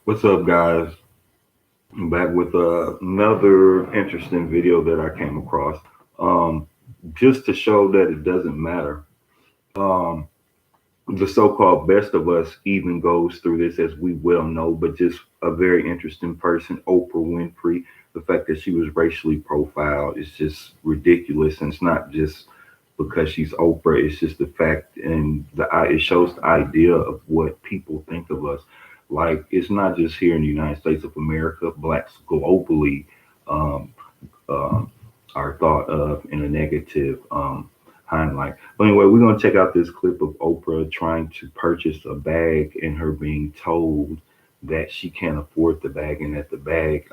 What's up, guys? I'm back with another interesting video that I came across. Um, just to show that it doesn't matter. Um, the so-called best of us even goes through this, as we well know, but just a very interesting person, Oprah Winfrey. The fact that she was racially profiled is just ridiculous, and it's not just because she's Oprah. It's just the fact, and it shows the idea of what people think of us. Like, it's not just here in the United States of America. Blacks globally um, um, are thought of in a negative hindlight. But anyway, we're gonna check out this clip of Oprah trying to purchase a bag and her being told that she can't afford the bag and that the bag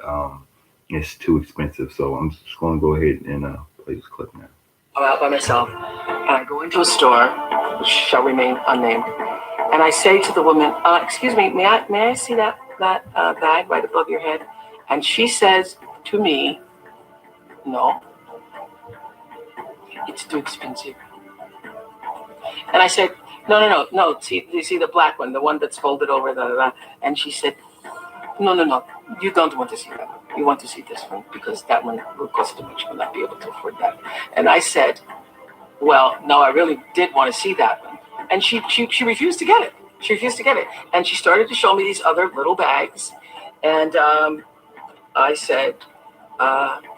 is too expensive. So I'm just gonna go ahead and play this clip now. I'm out by myself, and I go into a store, which shall remain unnamed, and I say to the woman, "Excuse me, may I see that bag right above your head?" And she says to me, "No, it's too expensive." And I said, "No. See, you see the black one, the one that's folded over the." And she said, "No. You don't want to see that one. You want to see this one because that one will cost too much. You'll not be able to afford that." And I said, "Well, no, I really did want to see that one." And she refused to get it. She refused to get it. And she started to show me these other little bags. And I said,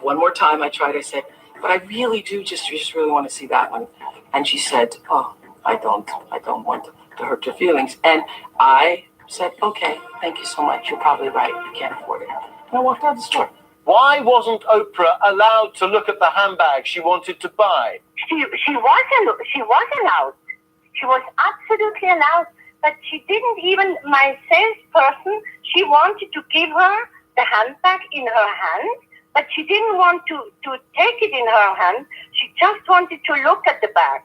one more time, I said, "But I really do just really want to see that one." And she said, "Oh, I don't want to hurt your feelings." And I said, "Okay, thank you so much. You're probably right. You can't afford it." And I walked out of the store. Why wasn't Oprah allowed to look at the handbag she wanted to buy? She was allowed. She was absolutely allowed, but she didn't even. My salesperson, she wanted to give her the handbag in her hand, but she didn't want to take it in her hand. She just wanted to look at the bag.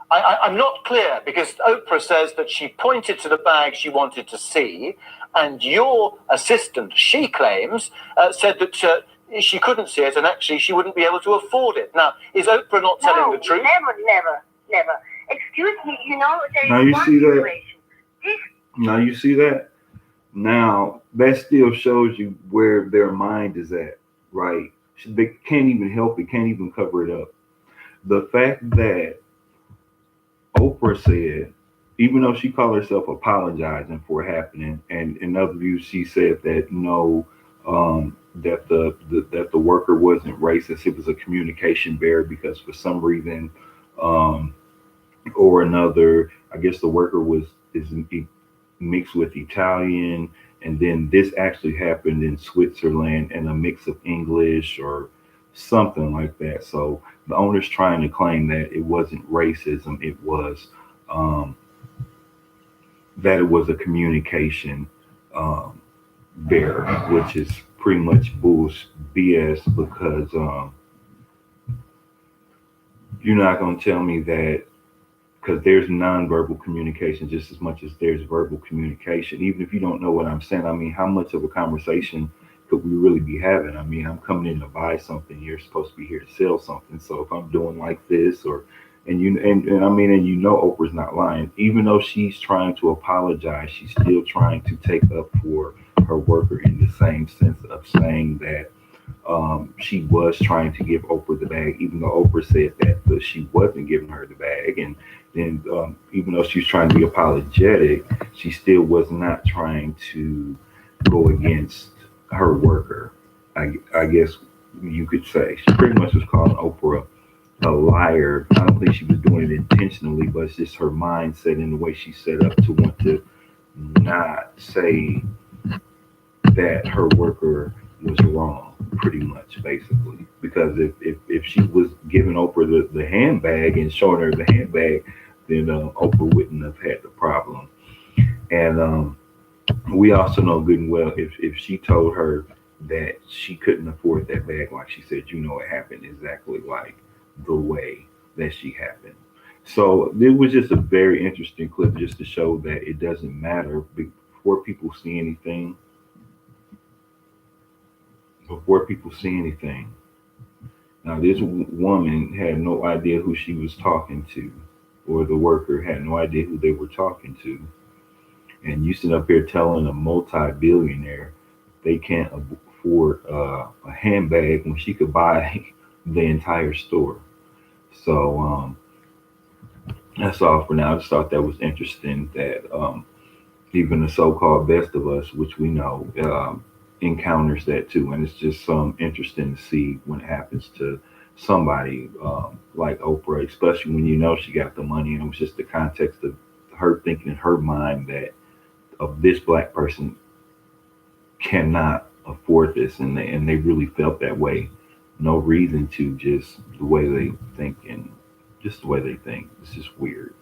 I'm not clear because Oprah says that she pointed to the bag she wanted to see, and your assistant, she claims, said that she couldn't see it and actually she wouldn't be able to afford it. Now, is Oprah not telling the truth? Never. Excuse me, there Now is you one see that? situation. This Now you see that? Now that still shows you where their mind is at, right? They can't even help it, can't even cover it up. The fact that Oprah said, even though she called herself apologizing for it happening, and in other views, she said that no, that the worker wasn't racist. It was a communication barrier because for some reason um, or another, I guess the worker was is mixed with Italian, and then this actually happened in Switzerland, and a mix of English or something like that. So the owner's trying to claim that it wasn't racism; it was um, that it was a communication um, barrier, which is pretty much BS because you're not going to tell me that because there's nonverbal communication just as much as there's verbal communication. Even if you don't know what I'm saying, I mean, how much of a conversation could we really be having? I mean, I'm coming in to buy something. You're supposed to be here to sell something. So if I'm doing like this, or and I mean, and Oprah's not lying. Even though she's trying to apologize, she's still trying to take up for her worker in the same sense of saying that she was trying to give Oprah the bag, even though Oprah said that she wasn't giving her the bag. And then, even though she was trying to be apologetic, she still was not trying to go against her worker. I guess you could say she pretty much was calling Oprah a liar. I don't think she was doing it intentionally, but it's just her mindset and the way she set up to want to not say that her worker was wrong, pretty much, basically. Because if she was giving Oprah the handbag and showing her the handbag, then Oprah wouldn't have had the problem. And we also know good and well if she told her that she couldn't afford that bag, like she said, it happened exactly like the way that she happened. So it was just a very interesting clip just to show that it doesn't matter before people see anything before people see anything. Now, this woman had no idea who she was talking to, or the worker had no idea who they were talking to. And you sit up here telling a multi-billionaire they can't afford a handbag when she could buy the entire store. So that's all for now. I just thought that was interesting that even the so-called best of us, which we know, encounters that too, and it's just interesting to see when it happens to somebody like Oprah, especially when you know she got the money, and it was just the context of her thinking in her mind that of this black person cannot afford this, and they really felt that way. No reason to, just the way they think and just the way they think. It's just weird.